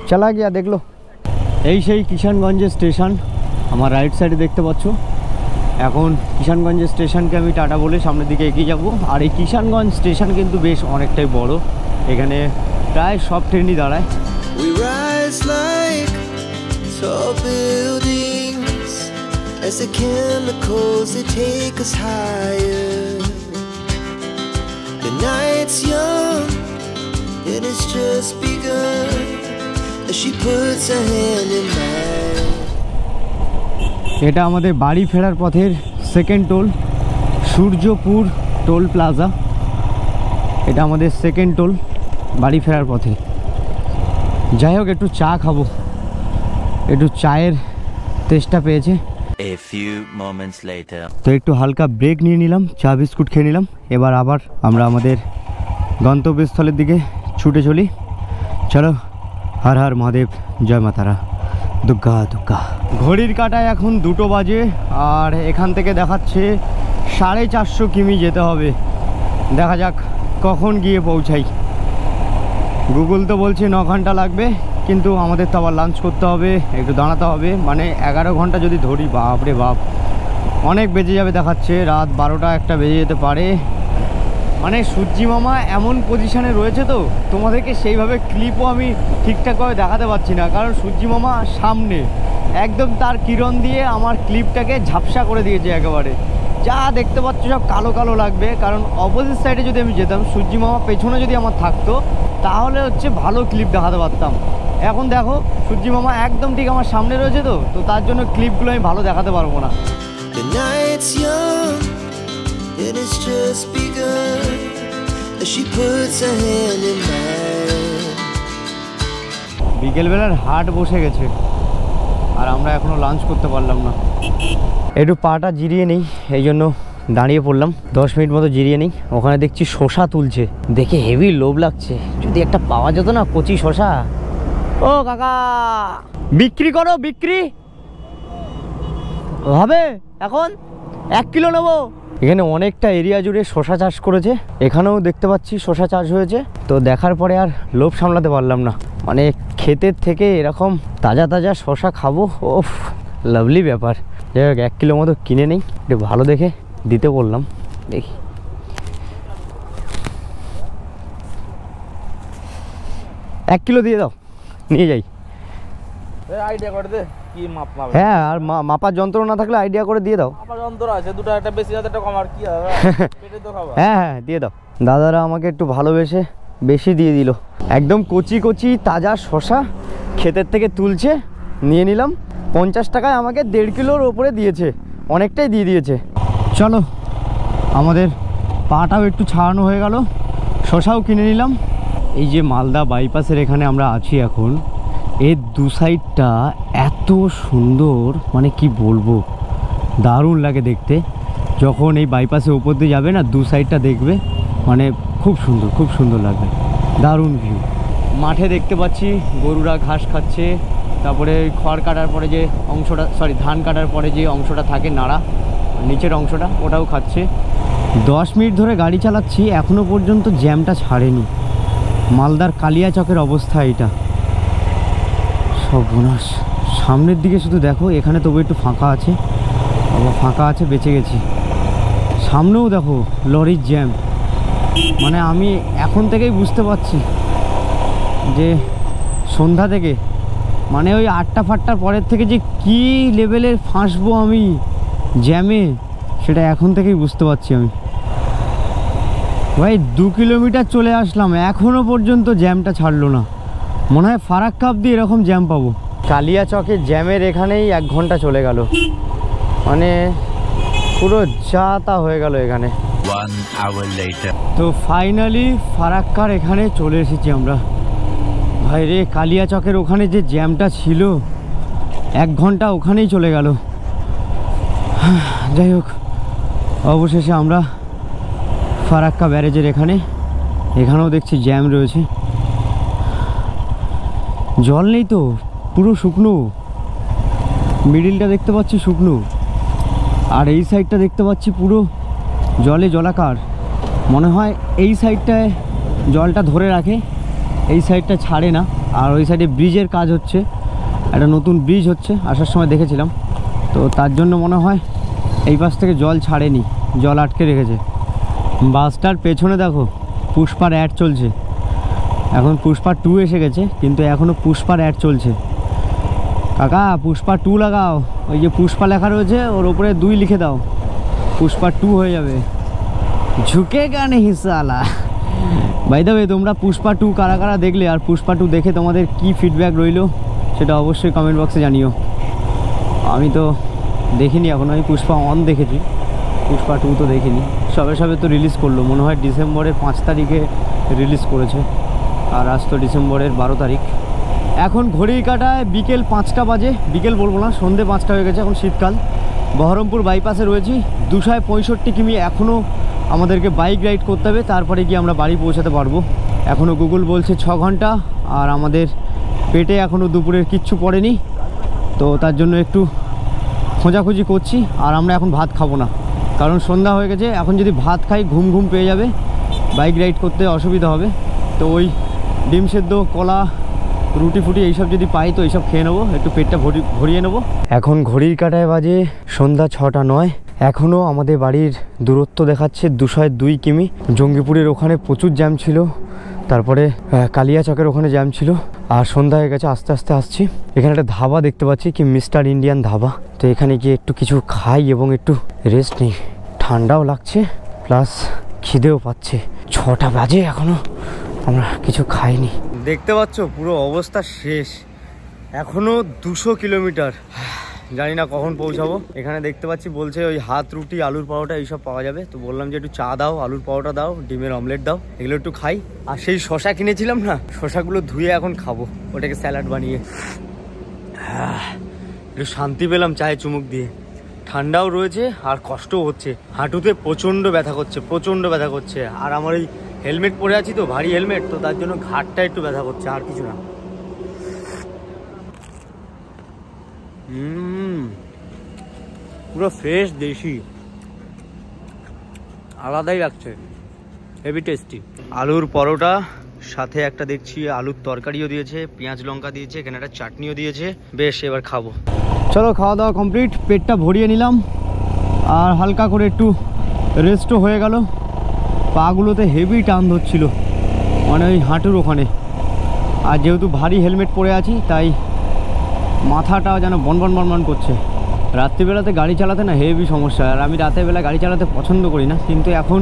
চলা গিয়া দেখলো। এই সেই কিষানগঞ্জের স্টেশন, আমার রাইট সাইডে দেখতে পাচ্ছ। এখন কিষানগঞ্জের স্টেশনকে আমি টাটা বলে সামনের দিকে এগিয়ে যাব। আর এই কিষানগঞ্জ স্টেশন কিন্তু বেশ অনেকটাই বড়, এখানে প্রায় সব ট্রেনই দাঁড়ায়। We rise like tall buildings as the chemicals they take us higher. The night's young and it's just begun as she puts her hand in mine. এটা আমাদের বাড়ি ফেরার পথের second toll, Suryapur toll plaza. এটা আমাদের সেকেন্ড টোল বাড়ি ফেরার পথে। যাই হোক, একটু চা খাবো, একটু চায়ের তেষ্টা পেয়েছে। তো একটু হালকা ব্রেক নিয়ে নিলাম, চা বিস্কুট খেয়ে নিলাম। এবার আবার আমরা আমাদের গন্তব্যস্থলের দিকে ছুটে চলি। চলো, হর হর মহাদেব, জয় মাতারা, দুর্গা দুর্গা। ঘড়ির কাঁটায় এখন 2টো বাজে, আর এখান থেকে দেখাচ্ছে 450 কিমি যেতে হবে। দেখা যাক কখন গিয়ে পৌঁছাই। গুগল তো বলছে 9 ঘন্টা লাগবে, কিন্তু আমাদের তো আবার লাঞ্চ করতে হবে, একটু দাঁড়াতে হবে। মানে 11 ঘন্টা যদি ধরি, বাপ রে বাপ, অনেক বেজে যাবে দেখাচ্ছে। রাত 12টা 1টা বেজে যেতে পারে। মানে সূর্যি মামা এমন পজিশানে রয়েছে, তো তোমাদেরকে সেইভাবে ক্লিপও আমি ঠিকঠাকভাবে দেখাতে পারছি না, কারণ সূর্যি মামা সামনে একদম, তার কিরণ দিয়ে আমার ক্লিপটাকে ঝাপসা করে দিয়েছে একেবারে। যা দেখতে পাচ্ছ সব কালো কালো লাগবে, কারণ অপোজিট সাইডে যদি আমি যেতাম, সূর্যি মামা পেছনে যদি আমার থাকতো, তাহলে হচ্ছে ভালো ক্লিপ দেখাতে পারতাম। এখন দেখো, সূর্যি মামা একদম ঠিক আমার সামনে রয়েছে, তো তার জন্য ক্লিপগুলো আমি ভালো দেখাতে পারবো না। বিকেলবেলার হাট বসে গেছে, আর আমরা এখনো লাঞ্চ করতে পারলাম না। একটু পাটা জিরিয়ে নেই, এই জন্য দাঁড়িয়ে পড়লাম, 10 মিনিট মতো জিরিয়ে নিই। ওখানে দেখছি শশা তুলছে, দেখে হেভি লোভ লাগছে। যদি একটা পাওয়া যেত না কচি শশা। ও কাকা, বিক্রি করো, বিক্রি হবে এখন? 1 কিলো নেবো। এখানে অনেকটা এরিয়া জুড়ে শশা চাষ করেছে, এখানেও দেখতে পাচ্ছি শশা চাষ হয়েছে। তো দেখার পরে আর লোভ সামলাতে পারলাম না, মানে ক্ষেতের থেকে এরকম তাজা তাজা শশা খাবো, ওফ লাভলি ব্যাপার। যাই হোক 1 কিলো মতো কিনে নেই, একটু ভালো দেখে দিতে বললাম, দেখি। এক কিলো দিয়ে দাও, নিয়ে যাই। আইডিয়া করে দে কি মাপ পাবে। হ্যাঁ, আর মাপার যন্ত্র না থাকলে আইডিয়া করে দিয়ে দাও। মাপার যন্ত্র আছে, দুটো একটা বেশি আছে একটা কম, আর কি হবে, পেটে তো খাবার। হ্যাঁ হ্যাঁ দিয়ে দাও। দাদারা আমাকে একটু ভালোবেসে বেশি দিয়ে দিল। একদম কচি কচি তাজা শশা ক্ষেতের থেকে তুলছে, নিয়ে নিলাম। 50 টাকায় আমাকে 1.5 কিলোর ওপরে দিয়েছে, অনেকটাই দিয়ে দিয়েছে। চলো, আমাদের পাটাও একটু ছাড়ানো হয়ে গেল, শশাও কিনে নিলাম। এই যে মালদা বাইপাসের এখানে আমরা আছি এখন, এর দু সাইডটা এত সুন্দর, মানে কি বলবো, দারুণ লাগে দেখতে। যখন এই বাইপাসের উপর দিয়ে যাবে না, দু সাইডটা দেখবে, মানে খুব সুন্দর, খুব সুন্দর লাগবে, দারুণ ভিউ। মাঠে দেখতে পাচ্ছি গরুরা ঘাস খাচ্ছে, তারপরে খড় কাটার পরে যে অংশটা, সরি ধান কাটার পরে যে অংশটা থাকে নাড়া, নিচের অংশটা, ওটাও খাচ্ছে। 10 মিনিট ধরে গাড়ি চালাচ্ছি, এখনও পর্যন্ত জ্যামটা ছাড়েনি। মালদার কালিয়াচকের অবস্থা এটা, সর্বনাশ। সামনের দিকে শুধু দেখো, এখানে তবু একটু ফাঁকা আছে, আবার ফাঁকা আছে, বেঁচে গেছি। সামনেও দেখো লরির জ্যাম। মানে আমি এখন থেকেই বুঝতে পারছি যে সন্ধ্যা থেকে, মানে ওই 8টা-ফাটটার পরের থেকে যে কি লেভেলের ফাঁসবো আমি জ্যামে, সেটা এখন থেকেই বুঝতে পারছি আমি। ভাই 2 কিলোমিটার চলে আসলাম, এখনও পর্যন্ত জ্যামটা ছাড়লো না। মনে হয় ফারাক্কা অবধি এরকম জ্যাম পাবো। কালিয়াচকের জ্যামের এখানেই 1 ঘন্টা চলে গেল, মানে পুরো যা তা হয়ে গেল এখানে। 1 hour later. তো ফাইনালি ফারাক্কার এখানে চলে এসেছি আমরা। ভাই রে, কালিয়াচকের ওখানে যে জ্যামটা ছিল, 1 ঘন্টা ওখানেই চলে গেল। যাই হোক, অবশেষে আমরা ফারাক্কা ব্যারেজের এখানেও দেখছি জ্যাম রয়েছে। জল নেই তো, পুরো শুকনো। মিডিলটা দেখতে পাচ্ছি শুকনো, আর এই সাইডটা দেখতে পাচ্ছি পুরো জলে জলাকার। মনে হয় এই সাইডটায় জলটা ধরে রাখে, এই সাইডটা ছাড়ে না। আর ওই সাইডে ব্রিজের কাজ হচ্ছে, একটা নতুন ব্রিজ হচ্ছে, আসার সময় দেখেছিলাম। তো তার জন্য মনে হয় এই পাশ থেকে জল ছাড়েনি, জল আটকে রেখেছে। বাসটার পেছনে দেখো পুষ্পার অ্যাড চলছে। এখন পুষ্পা 2 এসে গেছে, কিন্তু এখনও পুষ্পার অ্যাড চলছে। কাকা পুষ্পা 2 লাগাও, ওই যে পুষ্পা লেখা রয়েছে ওর উপরে 2 লিখে দাও, পুষ্পা 2 হয়ে যাবে। ঝুঁকে গানে হিসালা। বাই দ্য ওয়ে, তোমরা পুষ্পা 2 কারা কারা দেখলে, আর পুষ্পা 2 দেখে তোমাদের কি ফিডব্যাক রইলো সেটা অবশ্যই কমেন্ট বক্সে জানিও। আমি তো দেখিনি এখনও, আমি পুষ্পা 1 দেখেছি, পুষ্পা 2 তো দেখিনি। সবে তো রিলিজ করলো, মনে হয় ডিসেম্বরের 5 তারিখে রিলিজ করেছে, আর আজ তো ডিসেম্বরের 12 তারিখ। এখন ঘড়ির কাঁটায় বিকেল 5টা বাজে, বিকেল বলবো না, সন্ধে 5টা হয়ে গেছে। এখন শীতকাল, বহরমপুর বাইপাসে রয়েছি। 265 কিমি এখনও আমাদেরকে বাইক রাইড করতে হবে, তারপরে গিয়ে আমরা বাড়ি পৌঁছাতে পারবো। এখনও গুগল বলছে 6 ঘন্টা, আর আমাদের পেটে এখনও দুপুরের কিচ্ছু পড়েনি। তো তার জন্য একটু খোঁজাখুঁজি করছি। আর আমরা এখন ভাত খাবো না, কারণ সন্ধ্যা হয়ে গেছে। এখন যদি ভাত খাই ঘুম পেয়ে যাবে, বাইক রাইড করতে অসুবিধা হবে। তো ওই ডিম সেদ্ধ, কলা, রুটি ফুটি এইসব যদি পাই তো এইসব খেয়ে নেবো, একটু পেটটা ভরিয়ে নেবো। এখন ঘড়ির কাঁটায় বাজে সন্ধ্যা 6টা 9। এখনও আমাদের বাড়ির দূরত্ব দেখাচ্ছে 202 কিমি। জঙ্গিপুরের ওখানে প্রচুর জ্যাম ছিল, তারপরে কালিয়াচকের ওখানে জ্যাম ছিল, আর সন্ধ্যা হয়ে গেছে। আস্তে আস্তে আসছি। এখানে একটা ধাবা দেখতে পাচ্ছি, কি মিস্টার ইন্ডিয়ান ধাবা। তো এখানে গিয়ে একটু কিছু খাই এবং একটু রেস্ট নিই। ঠান্ডাও লাগছে প্লাস খিদেও পাচ্ছে। 6টা বাজে, এখনও আমরা কিছু খাইনি। দেখতে পাচ্ছ পুরো অবস্থা শেষ। এখনো 200 কিলোমিটার, জানি না কখন পৌঁছাবো। এখানে দেখতে পাচ্ছি বলছে ওই হাত রুটি, আলুর পরোটা এইসব পাওয়া যাবে। তো বললাম যে একটু চা দাও, আলুর পরোটা দাও, ডিমের অমলেট দাও, এগুলো একটু খাই। আর সেই শশা কিনেছিলাম না, শশাগুলো ধুয়ে এখন খাবো, ওটাকে স্যালাড বানিয়ে। একটু শান্তি পেলাম চায়ে চুমুক দিয়ে। ঠান্ডাও রয়েছে আর কষ্টও হচ্ছে, হাঁটুতে প্রচণ্ড ব্যথা করছে। আর আমার এই হেলমেট পরে আছি তো, ভারী হেলমেট, তো তার জন্য ঘাটটা একটু ব্যথা করছে, আর কিছু না। পুরো ফ্রেশ দেশি, আলাদাই লাগছে, হেভি টেস্টি। আলুর পরোটা, সাথে একটা দেখছি আলুর তরকারিও দিয়েছে, পেঁয়াজ লঙ্কা দিয়েছে, এখানে একটা চাটনিও দিয়েছে। বেশ, এবার খাবো। চলো, খাওয়া দাওয়া কমপ্লিট, পেটটা ভরিয়ে নিলাম আর হালকা করে একটু রেস্টও হয়ে গেল। পাগুলোতে হেভি টান ধরছিল, মানে ওই হাঁটুর ওখানে। আর যেহেতু ভারী হেলমেট পরে আছি তাই মাথাটা যেন বনবন করছে। রাত্রিবেলাতে গাড়ি চালাতে না হেভি সমস্যা, আর আমি রাতের বেলা গাড়ি চালাতে পছন্দ করি না, কিন্তু এখন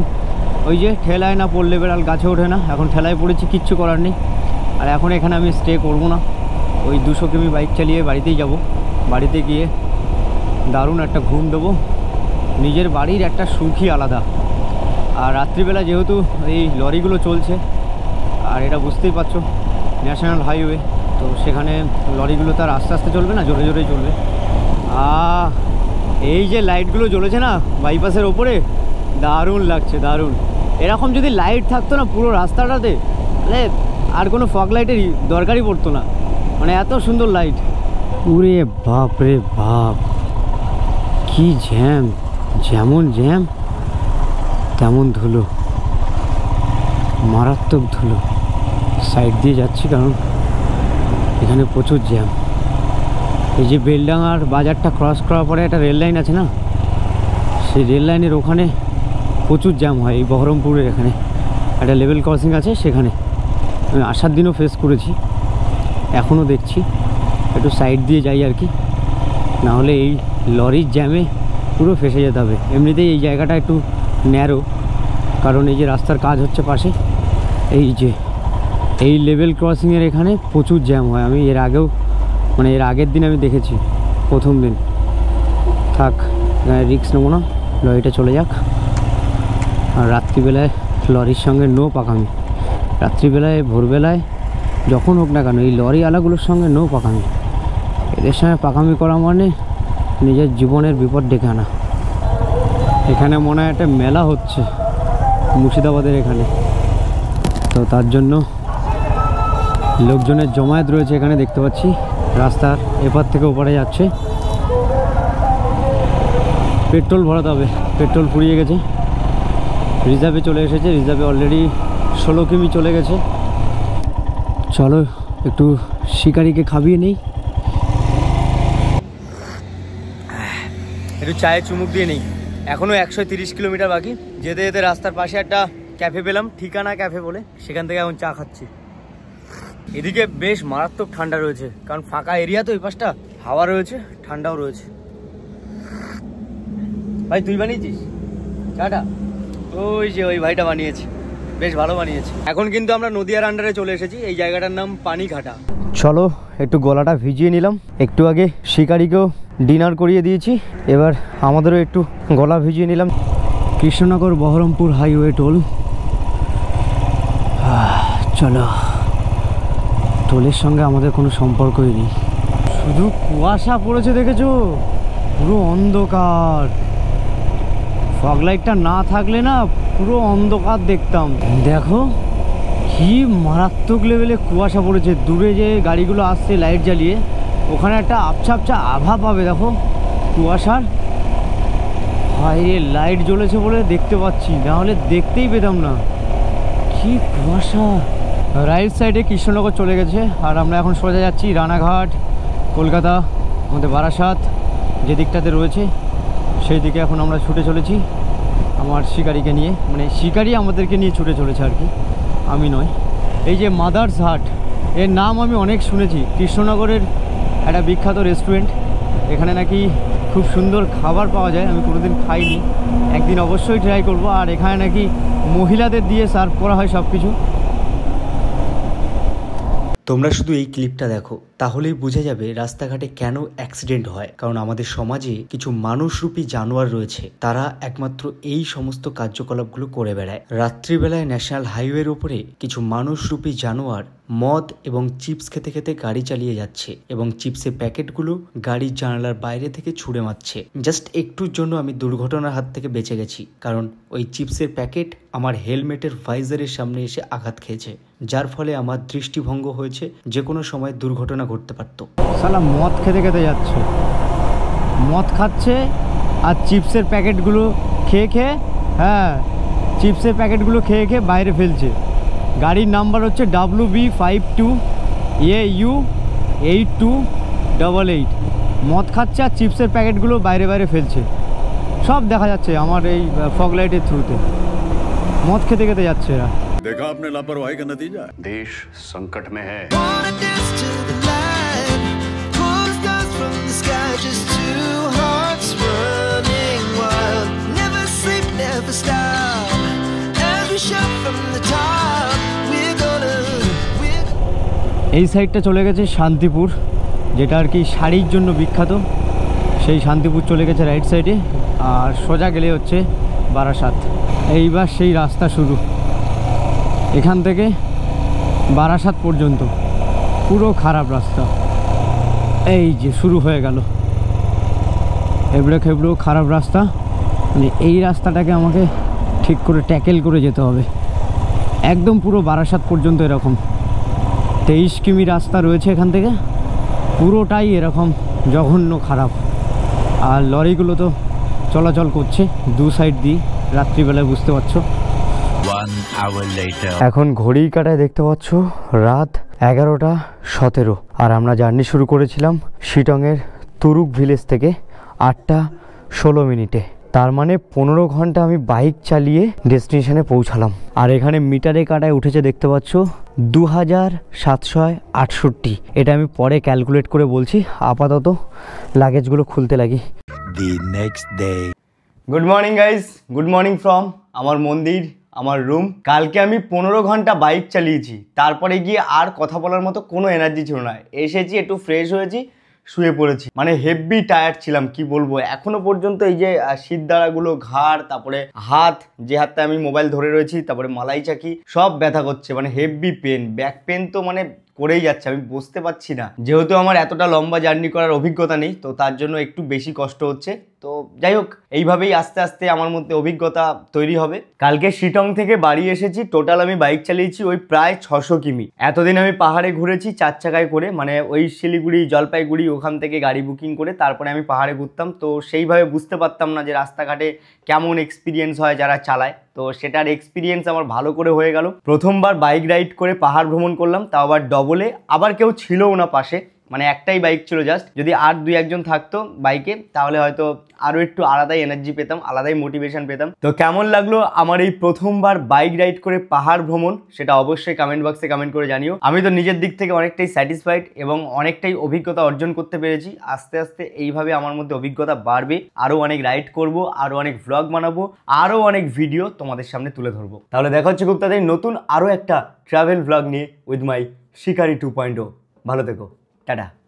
ওই যে ঠেলায় না পড়লে বেড়াল গাছে ওঠে না, এখন ঠেলায় পড়েছি, কিচ্ছু করার নেই। আর এখন এখানে আমি স্টে করবো না, ওই 200 কিমি বাইক চালিয়ে বাড়িতেই যাব। বাড়িতে গিয়ে দারুণ একটা ঘুম দেবো, নিজের বাড়ির একটা সুখই আলাদা। আর রাত্রিবেলা যেহেতু এই লরিগুলো চলছে, আর এটা বুঝতেই পারছো ন্যাশনাল হাইওয়ে, তো সেখানে লরিগুলো তার আস্তে আস্তে চলবে না, জোরে জোরেই চলবে। এই যে লাইটগুলো জ্বলেছে না বাইপাসের ওপরে, দারুণ লাগছে, দারুণ। এরকম যদি লাইট থাকতো না পুরো রাস্তাটাতে, তাহলে আর কোনো ফগ লাইটের দরকারই পড়তো না, মানে এত সুন্দর লাইট। ওরে বাপ রে বাপ, কি জ্যাম, যেমন জ্যাম তেমন ধুলো, মারাত্মক ধুলো। সাইড দিয়ে যাচ্ছি কারণ এখানে প্রচুর জ্যাম। এই যে বেলডাঙার বাজারটা ক্রস করার পরে একটা রেল লাইন আছে না, সেই রেল লাইনের ওখানে প্রচুর জ্যাম হয়। এই বহরমপুরের এখানে একটা লেভেল ক্রসিং আছে, সেখানে আমি আসার দিনও ফেস করেছি, এখনও দেখছি। একটু সাইড দিয়ে যাই আর কি, নাহলে এই লরির জ্যামে পুরো ফেসে যেতে হবে। এমনিতেই এই জায়গাটা একটু ন্যারো, কারণ এই যে রাস্তার কাজ হচ্ছে পাশে, এই যে এই লেভেল ক্রসিংয়ের এখানে প্রচুর জ্যাম হয়। আমি এর আগেও, মানে এর আগের দিন আমি দেখেছি, প্রথম দিন। থাক, রিস্ক নেবো না, লরিটা চলে যাক। আর রাত্রিবেলায় লরির সঙ্গে নো পাকামি, রাত্রিবেলায় ভোরবেলায় যখন হোক না কেন এই লরি আলাগুলোর সঙ্গে নো পাকামি। এদের সঙ্গে পাকামি করা মানে নিজের জীবনের বিপদ ডেকে আনা। এখানে মনে হয় একটা মেলা হচ্ছে মুর্শিদাবাদের এখানে, তো তার জন্য লোকজনের জমায়েত রয়েছে এখানে, দেখতে পাচ্ছি রাস্তার এপার থেকে ওপারে যাচ্ছে। পেট্রোল ভরাতে হবে, পেট্রোল ফুরিয়ে গেছে। রিজার্ভে চলে এসেছে, রিজার্ভে অলরেডি 16 কিমি চলে গেছে। চলো একটু শিকারিকে খাবিয়ে নেই, একটু চায়ে চুমুক দিয়ে নেই। এখনও 130 কিলোমিটার বাকি। যেতে যেতে রাস্তার পাশে একটা ক্যাফে পেলাম, ঠিকানা ক্যাফে বলে, সেখান থেকে এখন চা খাচ্ছি। এদিকে বেশ মারাত্মক ঠান্ডা রয়েছে, কারণ ফাঁকা এরিয়া তো এই পাশটা, হাওয়া রয়েছে, ঠান্ডাও রয়েছে। ভাই তুই বানিয়েছিস চাটা? ওই যে ওই ভাইটা বানিয়েছে, বেশ ভালো বানিয়েছে। এখন কিন্তু আমরা নদিয়ার আন্ডারে চলে এসেছি, এই জায়গাটার নাম পানিঘাটা। চলো একটু গলাটা ভিজিয়ে নিলাম, একটু আগে শিকারিকেও ডিনার করিয়ে দিয়েছি, এবার আমাদেরও একটু গলা ভিজিয়ে নিলাম। Krishnanagar Baharampur highway toll. চলো, টোলের সঙ্গে আমাদের কোনো সম্পর্কই নেই, শুধু কুয়াশা পড়েছে, দেখেছো? পুরো অন্ধকার। ফগ লাইটটা না থাকলে না পুরো অন্ধকার দেখতাম। দেখো কি মারাত্মক লেভেলে কুয়াশা পড়েছে। দূরে যে গাড়িগুলো আসছে লাইট জ্বালিয়ে, ওখানে একটা আবছা আবছা আভা পাবে, দেখো কুয়াশার। বাইরে লাইট জ্বলেছে বলে দেখতে পাচ্ছি, নাহলে দেখতেই পেতাম না। কি কুয়াশা। রাইট সাইডে কৃষ্ণনগর চলে গেছে, আর আমরা এখন সোজা যাচ্ছি রানাঘাট, কলকাতা, আমাদের বারাসাত যে দিকটাতে রয়েছে সেই দিকে এখন আমরা ছুটে চলেছি আমার শিকারিকে নিয়ে, মানে শিকারি আমাদেরকে নিয়ে ছুটে চলেছে আর কি, আমি নয়। এই যে মাদার্স হাট, এর নাম আমি অনেক শুনেছি, কৃষ্ণনগরের একটা বিখ্যাত রেস্টুরেন্ট। এখানে নাকি খুব সুন্দর খাবার পাওয়া যায়, আমি কোনোদিন খাইনি, একদিন অবশ্যই ট্রাই করব। আর এখানে নাকি মহিলাদের দিয়ে সার্ভ করা হয় সব কিছু। তোমরা শুধু এই ক্লিপটা দেখো, তাহলেই বোঝা যাবে রাস্তাঘাটে কেন অ্যাক্সিডেন্ট হয়। কারণ আমাদের সমাজে কিছু মানুষরূপী জানোয়ার রয়েছে, তারা একমাত্র এই সমস্ত কার্যকলাপগুলো করে বেড়ায়। রাত্রিবেলায় ন্যাশনাল হাইওয়ের ওপরে কিছু মানুষরূপী জানোয়ার মদ এবং চিপস খেতে খেতে গাড়ি চালিয়ে যাচ্ছে এবং চিপসের প্যাকেটগুলো গাড়ির জানালার বাইরে থেকে ছুঁড়ে মারছে। জাস্ট একটুর জন্য আমি দুর্ঘটনার হাত থেকে বেঁচে গেছি, কারণ ওই চিপসের প্যাকেট আমার হেলমেটের ভাইজারের সামনে এসে আঘাত খেয়েছে, যার ফলে আমার দৃষ্টিভঙ্গ হয়েছে, যে কোনো সময় দুর্ঘটনা ঘটতে পারত। শালা মদ খেতে খেতে যাচ্ছে, মদ খাচ্ছে আর চিপসের প্যাকেটগুলো খেয়ে খেয়ে, হ্যাঁ চিপসের প্যাকেটগুলো খেয়ে খেয়ে বাইরে ফেলছে। গাড়ির নাম্বার হচ্ছে WB52AU8288। মদ খাচ্ছে আর চিপসের প্যাকেটগুলো বাইরে বাইরে ফেলছে, সব দেখা যাচ্ছে আমার এই ফগ লাইটের থ্রুতে। মদ খেতে খেতে যাচ্ছে এরা। देखा आपने लापरवाही का नतीजा। देश संकट में है। Wanna dance to the light, pull stars from the sky, just two hearts running wild. Never sleep, never stop. Every shot from the top, we're gonna. এই সাইডটা চলে গেছে শান্তিপুর, যেটা আর কি শাড়ির জন্য বিখ্যাত। সেই শান্তিপুর চলে গেছে রাইট সাইডে, আর সোজা গেলে হচ্ছে বারাসাত। এইবার সেই রাস্তা শুরু, এখান থেকে বারাসাত পর্যন্ত পুরো খারাপ রাস্তা। এই যে শুরু হয়ে গেল এবড়ো খেবড়ো খারাপ রাস্তা। মানে এই রাস্তাটাকে আমাকে ঠিক করে ট্যাকেল করে যেতে হবে, একদম পুরো বারাসাত পর্যন্ত এরকম 23 কিমি রাস্তা রয়েছে। এখান থেকে পুরোটাই এরকম জঘন্য খারাপ, আর লরিগুলো তো চলাচল করছে দু সাইড দিয়ে রাত্রিবেলায়, বুঝতে পারছো। 1 hour later. এখন ঘড়ির কাঁটায় দেখতে পাচ্ছ রাত 11:17, আর আমরা জার্নি শুরু করেছিলাম শিটংয়ের তুরুক ভিলেজ থেকে 8:16। তার মানে 15 ঘন্টা আমি বাইক চালিয়ে ডেস্টিনেশনে পৌঁছালাম। আর এখানে মিটারে কাঁটায় উঠেছে দেখতে পাচ্ছ 2768। এটা আমি পরে ক্যালকুলেট করে বলছি, আপাতত লাগেজগুলো খুলতে লাগি। The next day. Good morning guys, good morning from আমার মন্দির, আমার রুম। কালকে আমি 15 ঘন্টা বাইক চালিয়েছি, তারপরে গিয়ে আর কথা বলার মতো কোনো এনার্জি ছিল না। এসেছি, একটু ফ্রেশ হয়েছি, শুয়ে পড়েছি। মানে হেভি টায়ার্ড ছিলাম, কি বলবো। এখনো পর্যন্ত এই যে শিরদাঁড়াগুলো, ঘাড়, তারপরে হাত, যে হাতটা আমি মোবাইল ধরে রয়েছি, তারপরে মালাই চাকি, সব ব্যথা করছে। মানে হেভি পেন, ব্যাক পেন তো মানে করেই যাচ্ছে, আমি বসতে পারছি না। যেহেতু আমার এতটা লম্বা জার্নি করার অভিজ্ঞতা নেই, তো তার জন্য একটু বেশি কষ্ট হচ্ছে। তো যাই হোক, এইভাবেই আস্তে আস্তে আমার মধ্যে অভিজ্ঞতা তৈরি হবে। কালকে শিটং থেকে বাড়ি এসেছি, টোটাল আমি বাইক চালিয়েছি ওই প্রায় 600 কিমি। এতদিন আমি পাহাড়ে ঘুরেছি 4 চাকায় করে, মানে ওই শিলিগুড়ি, জলপাইগুড়ি, ওখান থেকে গাড়ি বুকিং করে তারপরে আমি পাহাড়ে ঘুরতাম। তো সেইভাবে বুঝতে পারতাম না যে রাস্তাঘাটে কেমন এক্সপিরিয়েন্স হয় যারা চালায়। তো সেটার এক্সপিরিয়েন্স আমার ভালো করে হয়ে গেল। প্রথমবার বাইক রাইড করে পাহাড় ভ্রমণ করলাম, তাও আবার ডবলে। আবার কেউ ছিলও না পাশে, মানে একটাই বাইক ছিল জাস্ট। যদি আর 2-1 জন থাকতো বাইকে, তাহলে হয়তো আরও একটু আলাদাই এনার্জি পেতাম, আলাদাই মোটিভেশন পেতাম। তো কেমন লাগলো আমার এই প্রথমবার বাইক রাইড করে পাহাড় ভ্রমণ, সেটা অবশ্যই কমেন্ট বক্সে কমেন্ট করে জানিও। আমি তো নিজের দিক থেকে অনেকটাই স্যাটিসফাইড এবং অনেকটাই অভিজ্ঞতা অর্জন করতে পেরেছি। আস্তে আস্তে এইভাবে আমার মধ্যে অভিজ্ঞতা বাড়বে, আরও অনেক রাইড করব, আরও অনেক ভ্লগ বানাবো, আরও অনেক ভিডিও তোমাদের সামনে তুলে ধরবো। তাহলে দেখা হচ্ছে খুব তাড়াতাড়ি নতুন আরও একটা ট্রাভেল ভ্লগ নিয়ে উইথ মাই শিকারি 2.0। ভালো থেকো, টাটা।